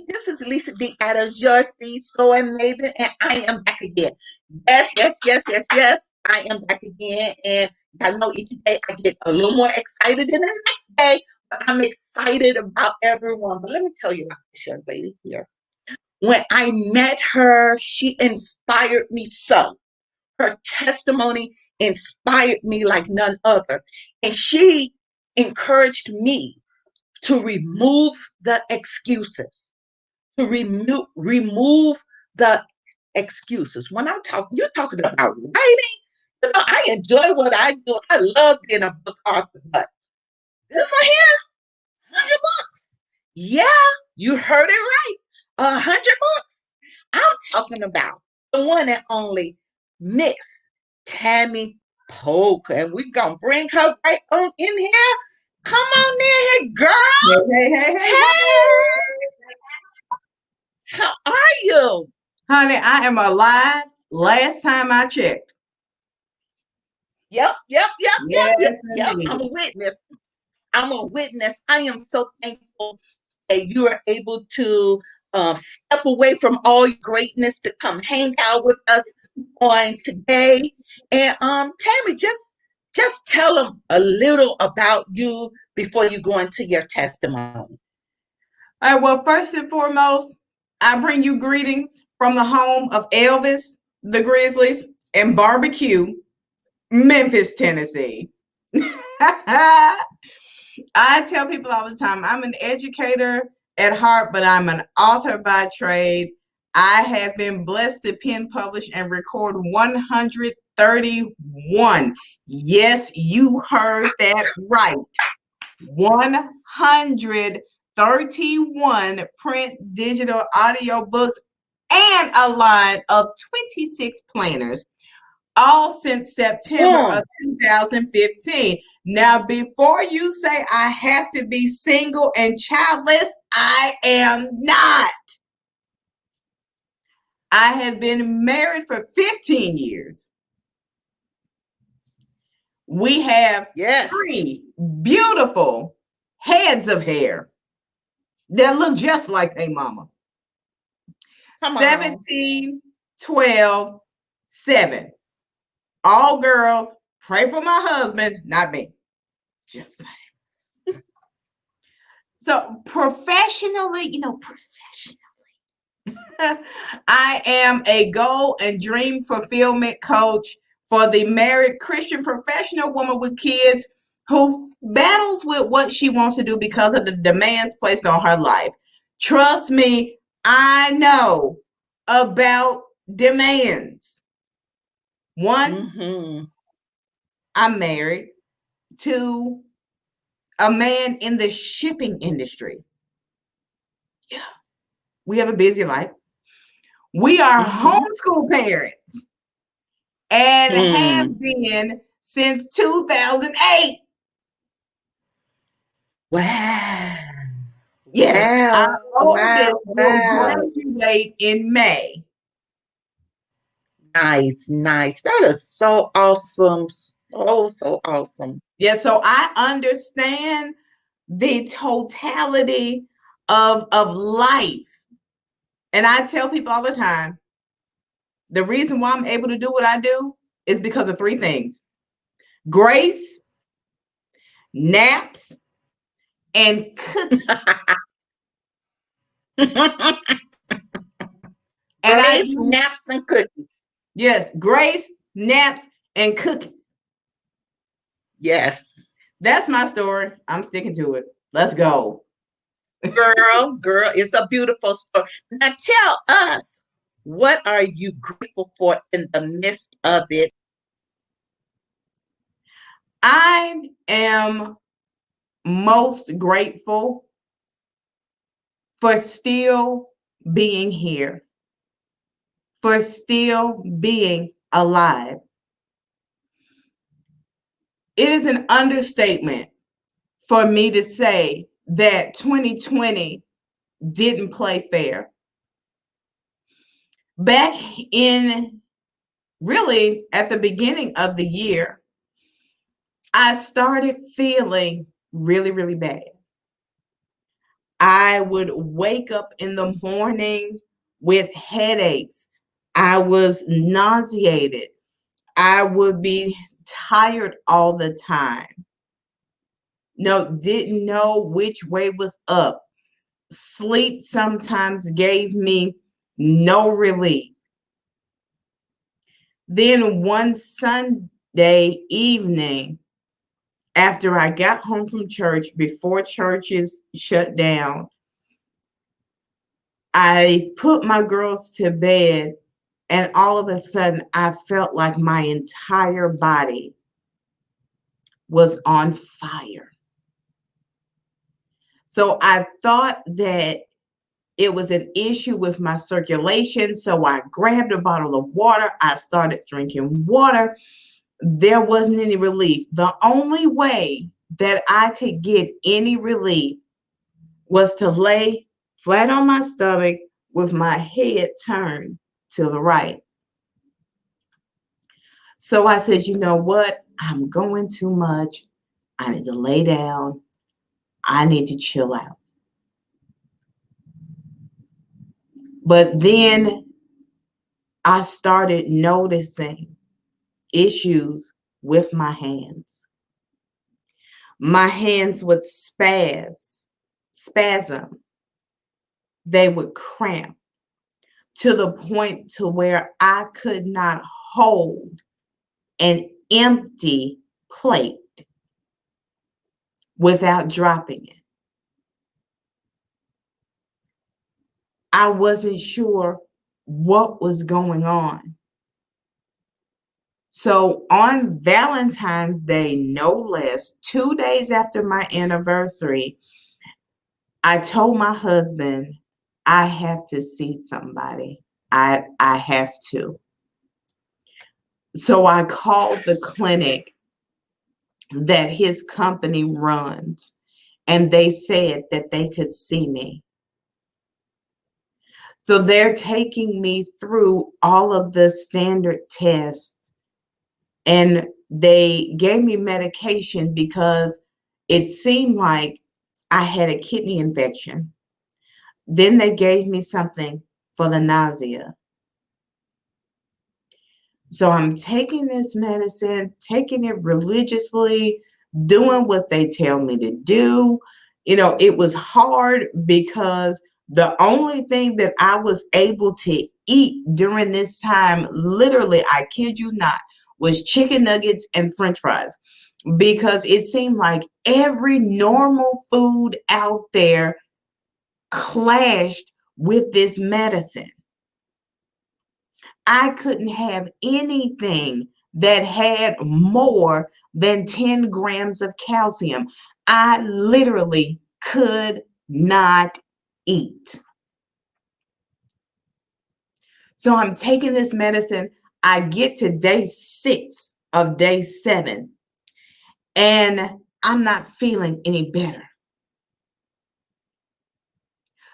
This is Lisa D. Adams, your seed sowing maven, and I am back again. Yes, yes, yes, yes, yes. I am back again, and I know each day I get a little more excited than the next day, but I'm excited about everyone. But let me tell you about this young lady here. When I met her, she inspired me so. Her testimony inspired me like none other, and she encouraged me to remove the excuses, to remove the excuses. When I'm talking, you're talking about writing. You know, I enjoy what I do. I love being a book author, but this one here, 100 books. Yeah, you heard it right. 100 books. I'm talking about the one and only Miss Tammie Polk, and we're gonna bring her right on in here. Come on in here, girl. Hey, hey, hey, hey, Hey, how are you? honey, I am alive. Last time I checked. Yep, yep, yep, yep, yep, Yes, yep. I'm indeed. a witness. I'm a witness. I am so thankful that you are able to step away from all your greatness to come hang out with us on today. And Tammy, just tell them a little about you before you go into your testimony. All right, well, first and foremost, I bring you greetings from the home of Elvis, the Grizzlies, and barbecue, Memphis, Tennessee. I tell people all the time, I'm an educator at heart, but I'm an author by trade. I have been blessed to pen, publish, and record 131. Yes, you heard that right. 131 print, digital, audio books, and a line of 26 planners, all since September of 2015. Now, before you say I have to be single and childless, I am not. I have been married for 15 years. We have Yes. 3 beautiful heads of hair that look just like their mama. Come on. 17, 12, 7. All girls. Pray for my husband, not me. Just saying. So professionally, I am a goal and dream fulfillment coach for the married Christian professional woman with kids who battles with what she wants to do because of the demands placed on her life. Trust me, I know about demands. One, I'm married to a man in the shipping industry. Yeah, we have a busy life. We are homeschool parents and have been since 2008. Wow. Yes, our oldest Wow. will Wow. graduate in May. Nice, nice. That is so awesome. So awesome. Yeah, so I understand the totality of life. And I tell people all the time, the reason why I'm able to do what I do is because of 3 things: grace, naps, and cookies. And I Grace, use, naps, and cookies. yes, grace, naps, and cookies. Yes. That's my story. I'm sticking to it. Let's go. Girl, it's a beautiful story. Now tell us, what are you grateful for in the midst of it? I am most grateful for still being here, for still being alive. It is an understatement for me to say that 2020 didn't play fair. Back in really at the beginning of the year, I started feeling really, really bad. I would wake up in the morning with headaches. I was nauseated. I would be tired all the time. No, didn't know which way was up. Sleep sometimes gave me no relief. Then one Sunday evening, after I got home from church, before churches shut down, I put my girls to bed, and all of a sudden, I felt like my entire body was on fire. So I thought that it was an issue with my circulation. So I grabbed a bottle of water. I started drinking water. There wasn't any relief. The only way that I could get any relief was to lay flat on my stomach with my head turned to the right. So I said, you know what? I'm going too much. I need to lay down. I need to chill out. But then I started noticing issues with my hands. My hands would spasm. They would cramp to the point to where I could not hold an empty plate without dropping it. I wasn't sure what was going on. So on Valentine's Day, no less, 2 days after my anniversary, I told my husband, I have to see somebody. I have to. So I called the clinic that his company runs, and they said that they could see me. So they're taking me through all of the standard tests, and they gave me medication because it seemed like I had a kidney infection. Then they gave me something for the nausea. So I'm taking this medicine, taking it religiously, doing what they tell me to do. It was hard because the only thing that I was able to eat during this time, literally, I kid you not, was chicken nuggets and french fries, because it seemed like every normal food out there clashed with this medicine. I couldn't have anything that had more than 10 grams of calcium. I literally could not eat. So I'm taking this medicine. I get to day 6 of day 7, and I'm not feeling any better.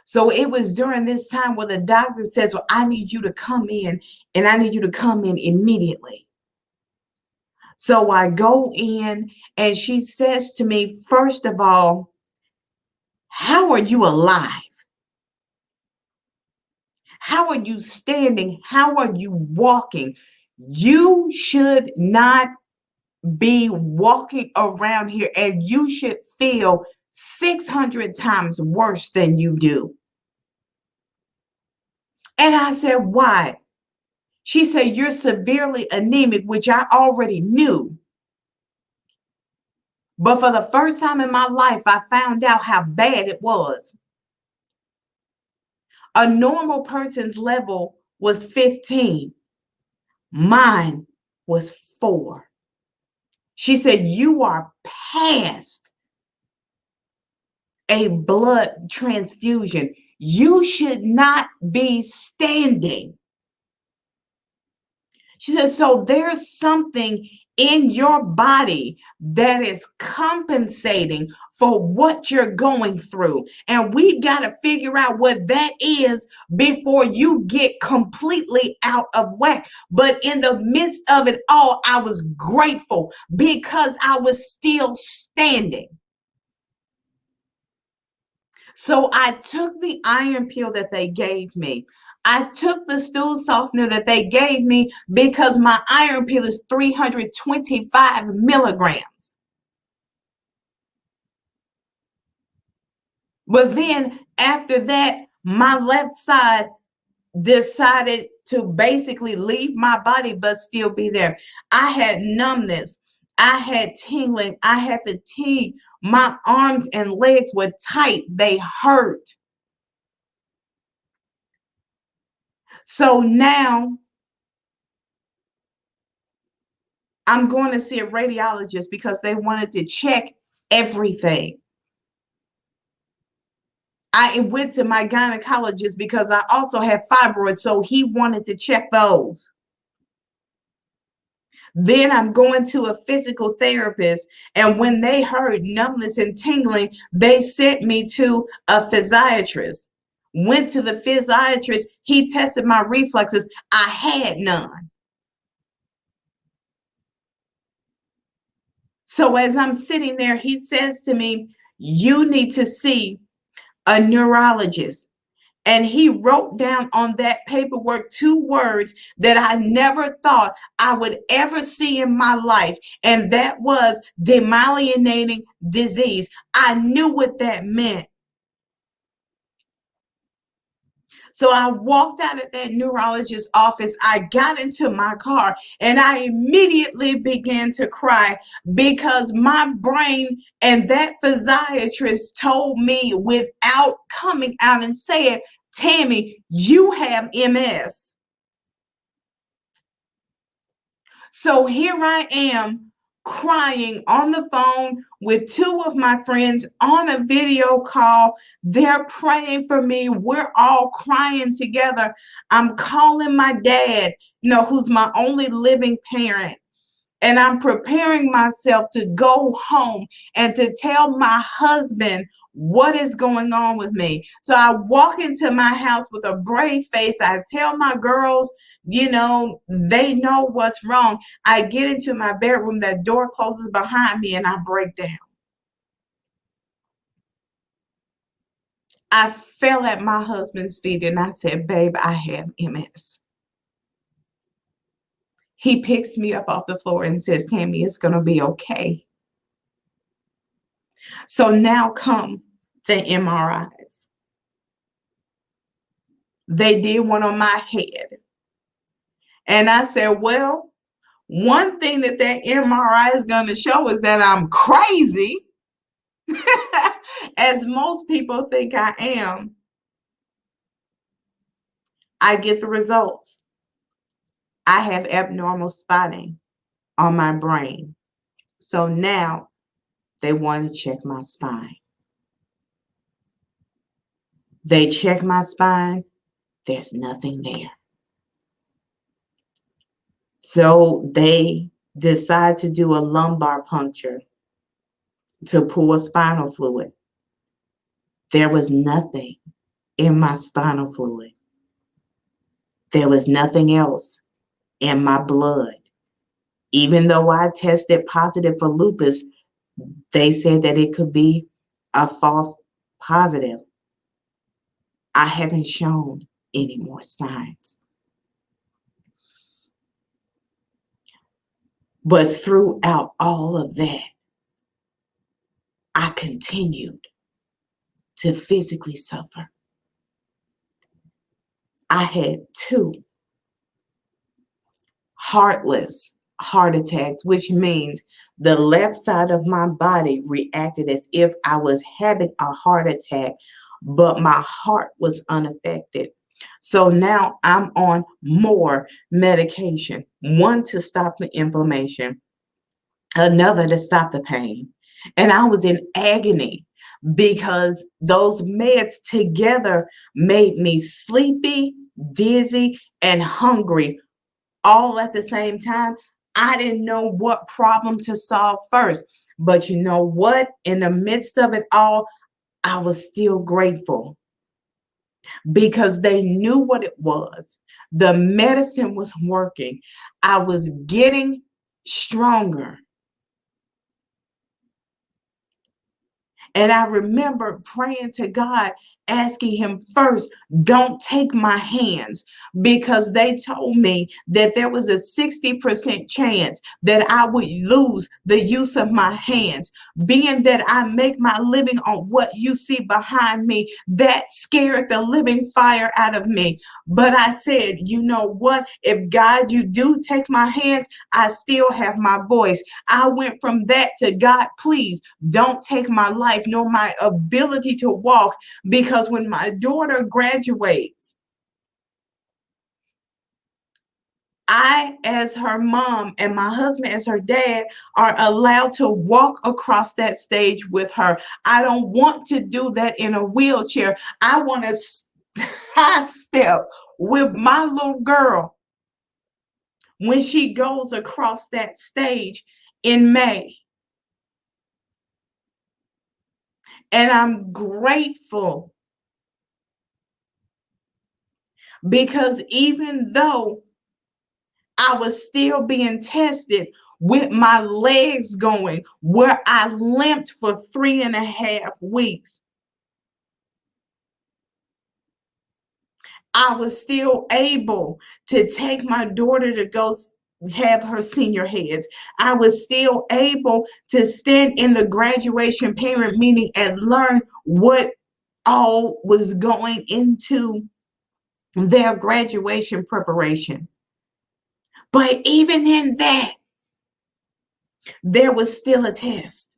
So it was during this time where the doctor says, well, I need you to come in, and I need you to come in immediately. So I go in, and she says to me, first of all, how are you alive? How are you standing? How are you walking? You should not be walking around here, and you should feel 600 times worse than you do. And I said, why? She said, you're severely anemic, which I already knew. But for the first time in my life, I found out how bad it was. A normal person's level was 15. Mine was 4. She said, you are past a blood transfusion. You should not be standing. She said, so there's something in your body that is compensating for what you're going through. And we got to figure out what that is before you get completely out of whack. But in the midst of it all, I was grateful because I was still standing. So I took the iron pill that they gave me. I took the stool softener that they gave me because my iron pill is 325 milligrams. But then after that, my left side decided to basically leave my body but still be there. I had numbness. I had tingling. I had fatigue. My arms and legs were tight. They hurt. So now I'm going to see a radiologist because they wanted to check everything. I went to my gynecologist because I also have fibroids, so he wanted to check those. Then I'm going to a physical therapist, and when they heard numbness and tingling, they sent me to a physiatrist. Went to the physiatrist, he tested my reflexes. I had none. So as I'm sitting there, he says to me, "You need to see a neurologist." And he wrote down on that paperwork 2 words that I never thought I would ever see in my life. And that was demyelinating disease. I knew what that meant. So I walked out of that neurologist's office. I got into my car and I immediately began to cry because my brain and that physiatrist told me without coming out and saying, "Tammie, you have MS." So here I am crying on the phone with 2 of my friends on a video call. They're praying for me. We're all crying together. I'm calling my dad, who's my only living parent. And I'm preparing myself to go home and to tell my husband what is going on with me. So I walk into my house with a brave face. I tell my girls, they know what's wrong. I get into my bedroom, that door closes behind me, and I break down. I fell at my husband's feet and I said, "Babe, I have MS." He picks me up off the floor and says, "Tammie, it's going to be okay." So now come the MRIs. They did one on my head. And I said, well, one thing that MRI is going to show is that I'm crazy, as most people think I am. I get the results. I have abnormal spotting on my brain. So now they want to check my spine. They check my spine. There's nothing there. So they decide to do a lumbar puncture to pull spinal fluid. There was nothing in my spinal fluid. There was nothing else in my blood. Even though I tested positive for lupus, they said that it could be a false positive. I haven't shown any more signs. But throughout all of that, I continued to physically suffer. I had 2 heartless heart attacks, which means the left side of my body reacted as if I was having a heart attack, but my heart was unaffected. So now I'm on more medication, one to stop the inflammation, another to stop the pain. And I was in agony because those meds together made me sleepy, dizzy, and hungry all at the same time. I didn't know what problem to solve first. But you know what? In the midst of it all, I was still grateful because they knew what it was. The medicine was working. I was getting stronger. And I remember praying to God, asking Him first, don't take my hands, because they told me that there was a 60% chance that I would lose the use of my hands. Being that I make my living on what you see behind me, that scared the living fire out of me. But I said, you know what? If God, you do take my hands, I still have my voice. I went from that to God, please don't take my life nor my ability to walk, because when my daughter graduates, I, as her mom, and my husband, as her dad, are allowed to walk across that stage with her. I don't want to do that in a wheelchair. I want to high step with my little girl when she goes across that stage in May. And I'm grateful, because even though I was still being tested with my legs going, where I limped for 3.5 weeks, I was still able to take my daughter to go have her senior heads. I was still able to stand in the graduation parent meeting and learn what all was going into their graduation preparation. But even in that, there was still a test.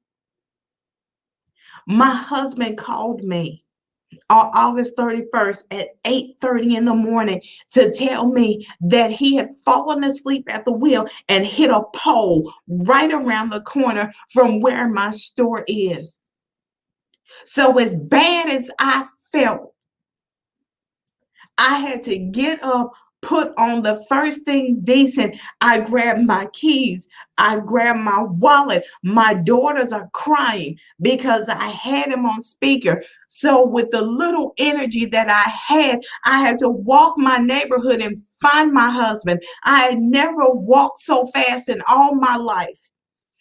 My husband called me on August 31st at 8:30 in the morning to tell me that he had fallen asleep at the wheel and hit a pole right around the corner from where my store is. So as bad as I felt, I had to get up, put on the first thing decent. I grabbed my keys. I grabbed my wallet. My daughters are crying because I had him on speaker. So with the little energy that I had to walk my neighborhood and find my husband. I had never walked so fast in all my life.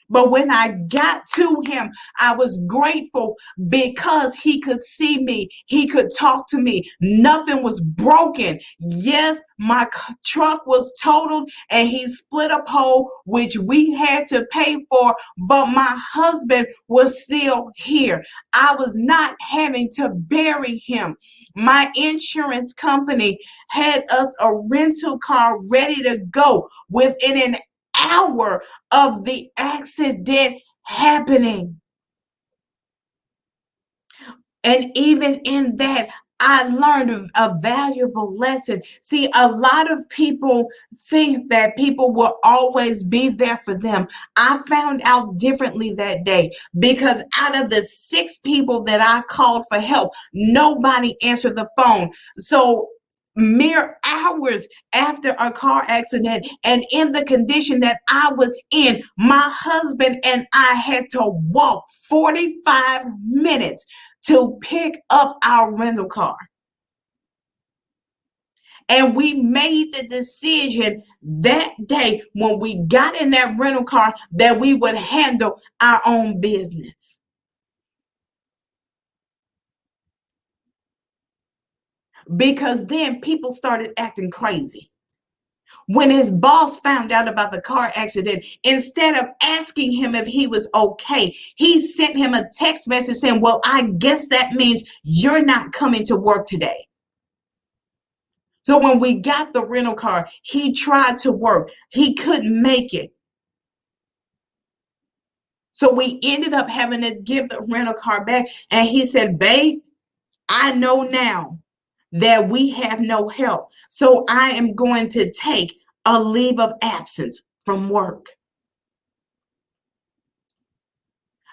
But when I got to him, I was grateful because he could see me. He could talk to me. Nothing was broken. Yes, my truck was totaled and he split a pole, which we had to pay for, but my husband was still here. I was not having to bury him. My insurance company had us a rental car ready to go within an hour of the accident happening. And even in that, I learned a valuable lesson. See, a lot of people think that people will always be there for them. I found out differently that day, because out of the 6 people that I called for help, nobody answered the phone. So mere hours after a car accident and in the condition that I was in, my husband and I had to walk 45 minutes to pick up our rental car. And we made the decision that day when we got in that rental car that we would handle our own business. Because then people started acting crazy. When his boss found out about the car accident, instead of asking him if he was okay, he sent him a text message saying, well, I guess that means you're not coming to work today. So when we got the rental car, he tried to work. He couldn't make it. So we ended up having to give the rental car back. And he said, babe, I know now that we have no help. So I am going to take a leave of absence from work.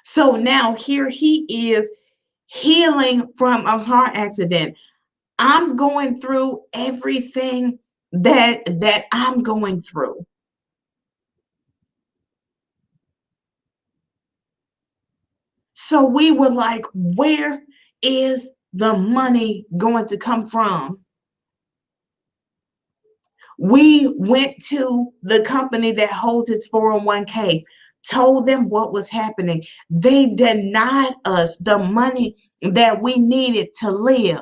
So now here he is, healing from a car accident. I'm going through everything that I'm going through. So we were like, where is the money going to come from? We went to the company that holds his 401k. told them what was happening. They denied us the money that we needed to live.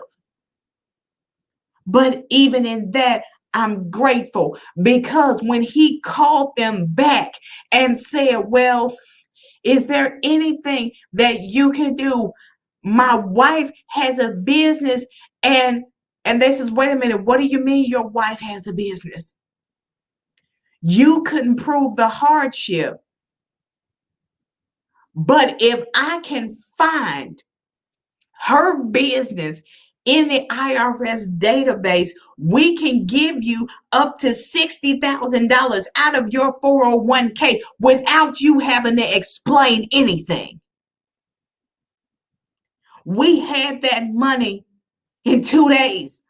But even in that, I'm grateful because when he called them back and said, well, is there anything that you can do? My wife has a business, and they says, wait a minute, what do you mean your wife has a business? You couldn't prove the hardship. But if I can find her business in the IRS database, we can give you up to $60,000 out of your 401k without you having to explain anything. We had that money in 2 days.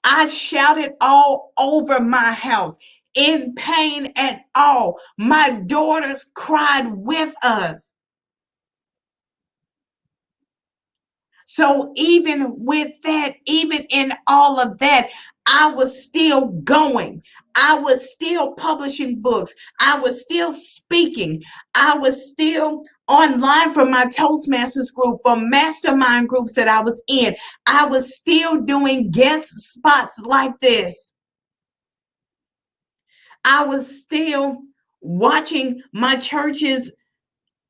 I shouted all over my house in pain and all. My daughters cried with us. So even with that, even in all of that, I was still going. I was still publishing books. I was still speaking. I was still online for my Toastmasters group, for mastermind groups that I was in. I was still doing guest spots like this. I was still watching my church's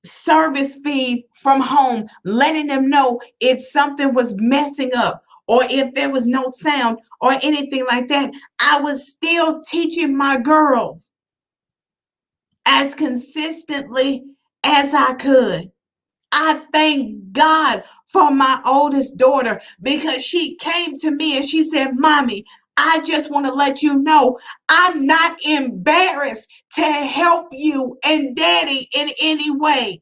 service feed from home, letting them know if something was messing up or if there was no sound or anything like that. I was still teaching my girls as consistently as I could. I thank God for my oldest daughter because she came to me and she said, Mommy, I just want to let you know I'm not embarrassed to help you and Daddy in any way.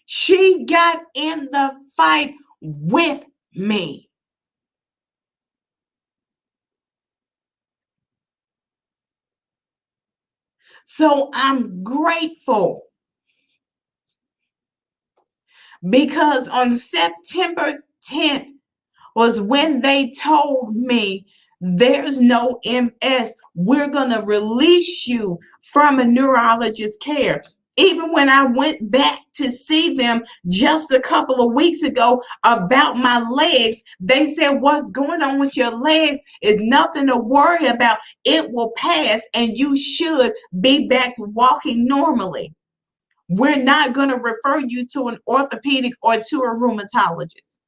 She got in the fight with me. So I'm grateful because on September 10th was when they told me there's no MS. We're going to release you from a neurologist care. Even when I went back to see them just a couple of weeks ago about my legs, they said, what's going on with your legs is nothing to worry about. It will pass and you should be back walking normally. We're not going to refer you to an orthopedic or to a rheumatologist.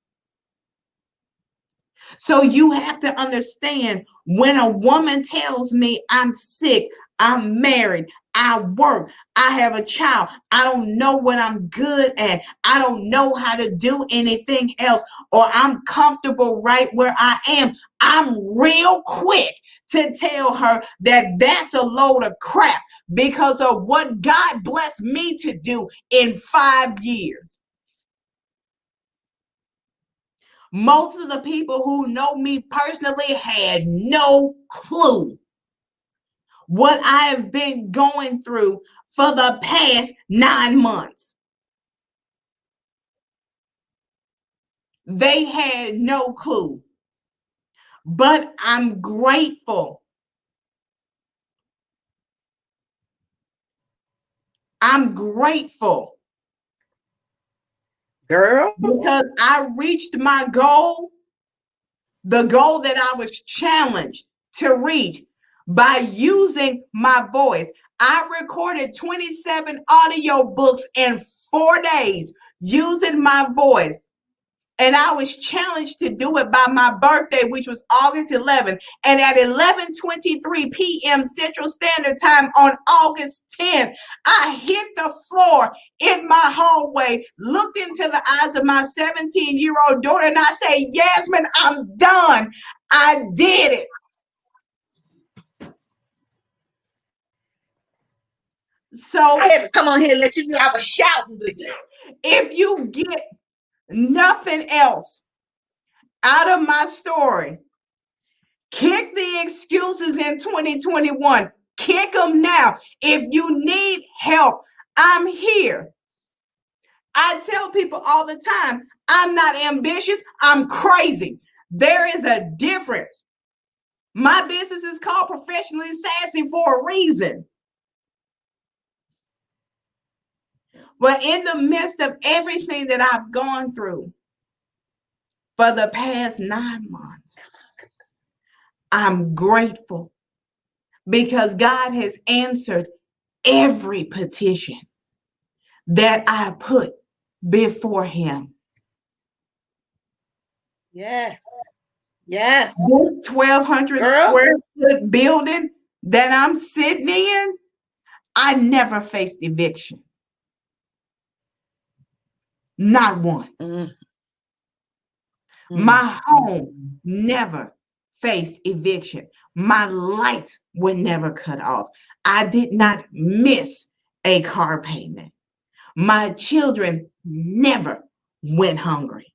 So you have to understand when a woman tells me I'm sick, I'm married, I work, I have a child, I don't know what I'm good at, I don't know how to do anything else, or I'm comfortable right where I am, I'm real quick to tell her that that's a load of crap because of what God blessed me to do in 5 years. Most of the people who know me personally had no clue what I have been going through for the past 9 months. They had no clue. But I'm grateful. I'm grateful Girl. because I reached my goal, the goal that I was challenged to reach by using my voice. I recorded 27 audio books in 4 days using my voice. And I was challenged to do it by my birthday, which was August 11th. And at 11:23 p.m. Central Standard Time on August 10th, I hit the floor in my hallway, looked into the eyes of my 17-year-old daughter, and I said, Yasmin, I'm done. I did it. So I had to come on here and let you know I was shouting with you. if you get nothing else out of my story, kick the excuses in 2021. Kick them now. If you need help, I'm here. I tell people all the time, I'm not ambitious, I'm crazy. There is a difference. My business is called Professionally Sassy for a reason. But in the midst of everything that I've gone through for the past 9 months, I'm grateful because God has answered every petition that I put before him. Yes. Yes. This 1,200 Girl. square foot building that I'm sitting in, I never faced eviction. Not once. My home never faced eviction. My lights were never cut off. I did not miss a car payment. My children never went hungry.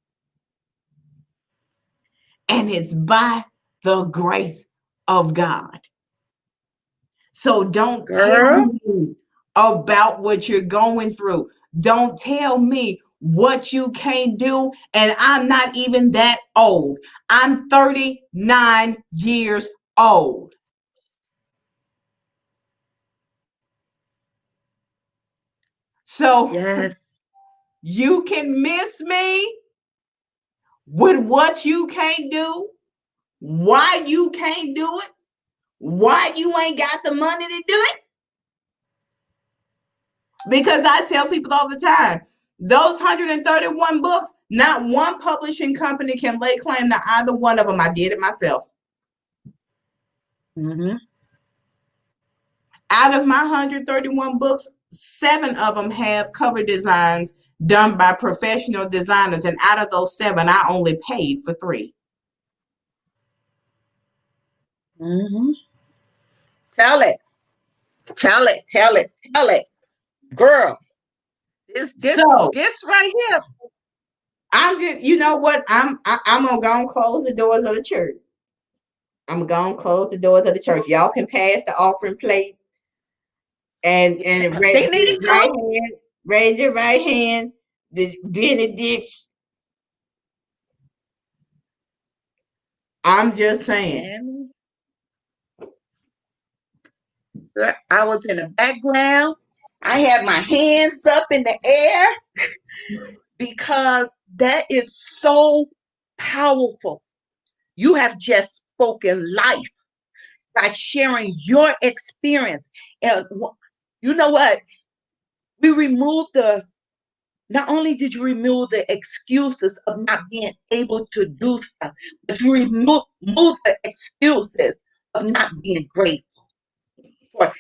And it's by the grace of God. So don't tell me about what you're going through. Don't tell me what you can't do. And I'm not even that old. I'm 39 years old. So yes, you can miss me with what you can't do, why you can't do it, why you ain't got the money to do it. Because I tell people all the time, those 131 books, not one publishing company can lay claim to either one of them. I did it myself. Mm-hmm. Out of my 131 books, 7 of them have cover designs done by professional designers. And out of those 7, I only paid for 3. Mm-hmm. Tell it. Tell it. Tell it. Tell it. Girl. So This right here. I'm just, you know what? I'm gonna go and close the doors of the church. I'm gonna close the doors of the church. Y'all can pass the offering plate and They need to. raise your right hand. The benediction. I'm just saying. I was in the background. I had my hands up in the air because that is so powerful. You have just spoken life by sharing your experience. And you know what? We removed not only did you remove the excuses of not being able to do stuff, but you remove the excuses of not being grateful. For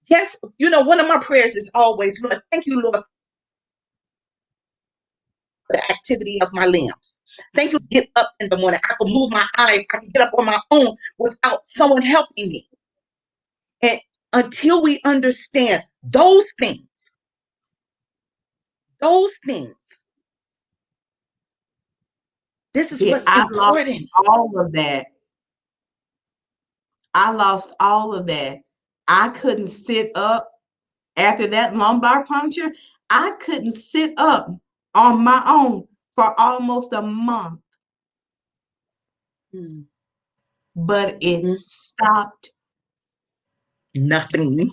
yes, one of my prayers is always, Lord, thank you, Lord, for the activity of my limbs. Thank you, get up in the morning. I can move my eyes. I can get up on my own without someone helping me. And until we understand those things, this is See, what's I lost important. all of that. I lost all of that. I couldn't sit up after that lumbar puncture. I couldn't sit up on my own for almost a month. But it stopped Nothing.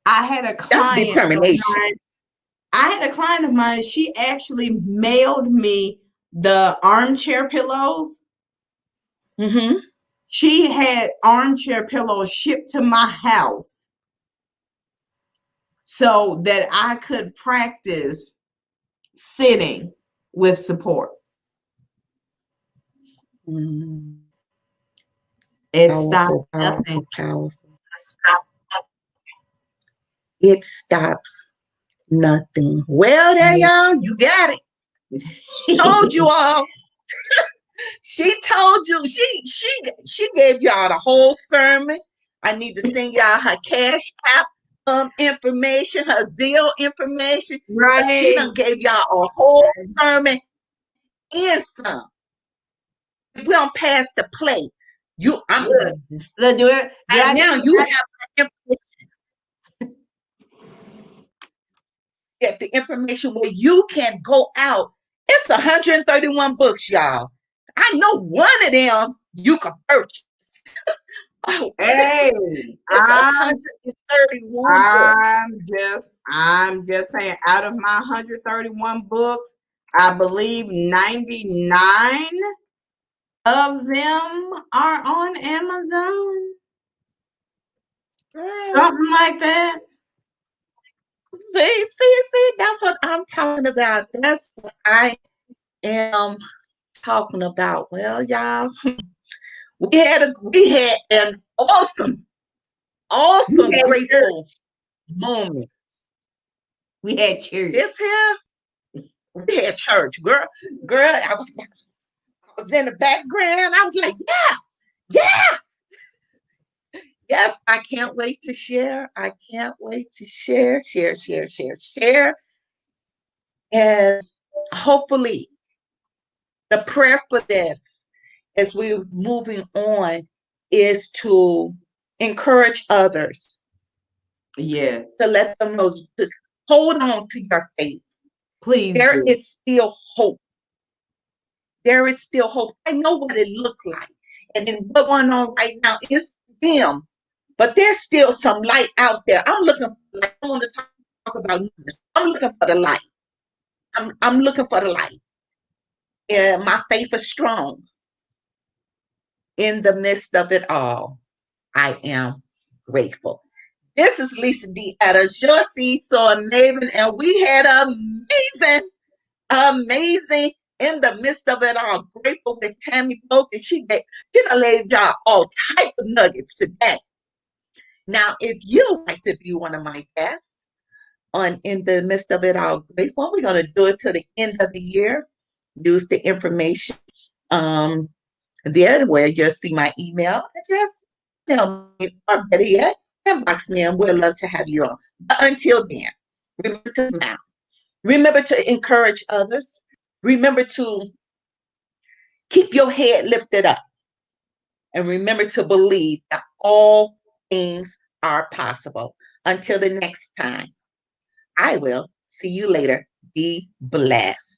I had a That's client of determination. mine. She actually mailed me the armchair pillows. Mm-hmm. She had armchair pillows shipped to my house so that I could practice sitting with support. Mm-hmm. It stopped Powerful, nothing. powerful, powerful. It stops nothing. Well, there, y'all, you got it. She told you all. She told you. She gave y'all the whole sermon. I need to send y'all her cash app information, her Zelle information. But she Right. done gave y'all a whole sermon and some. If we don't pass the plate, Look, do it. Do I now need you have the information where you can go out. It's 131 books, y'all. I know one of them you can purchase. Oh, Hey, it's I'm 131 books. I'm just saying, out of my 131 books, I believe 99 of them are on Amazon. Girl, Something like that. see, that's what I'm talking about. That's what I am talking about. Well, y'all, we had an We awesome, had church. grateful moment. We had church. This here, we had church, girl. I was in the background. I was like, yeah, yeah, yes. I can't wait to share. I can't wait to share. And hopefully, the prayer for this as we're moving on is to encourage others, Yes, to let them know, to hold on to your faith. please There do. is still hope. There is still hope. I know what it looked like. And then what's going on right now is dim, but there's still some light out there. I'm looking for light. I want to talk about this. I'm looking for the light. I'm looking for the light. And my faith is strong in the midst of it all. I am grateful. This is Lisa D. Adams, your seesaw maven, and we had amazing in the midst of it all. Grateful with Tammie Polk, and she done laid y'all all type of nuggets today. Now, if you like to be one of my guests on In the Midst of It All Grateful, we're going to do it to the end of the year. Use the information there where you'll see my email and just email me, or better yet, inbox me, and we'd love to have you on. But until then, remember to smile. Remember to encourage others. Remember to keep your head lifted up. And remember to believe that all things are possible. Until the next time, I will see you later. Be blessed.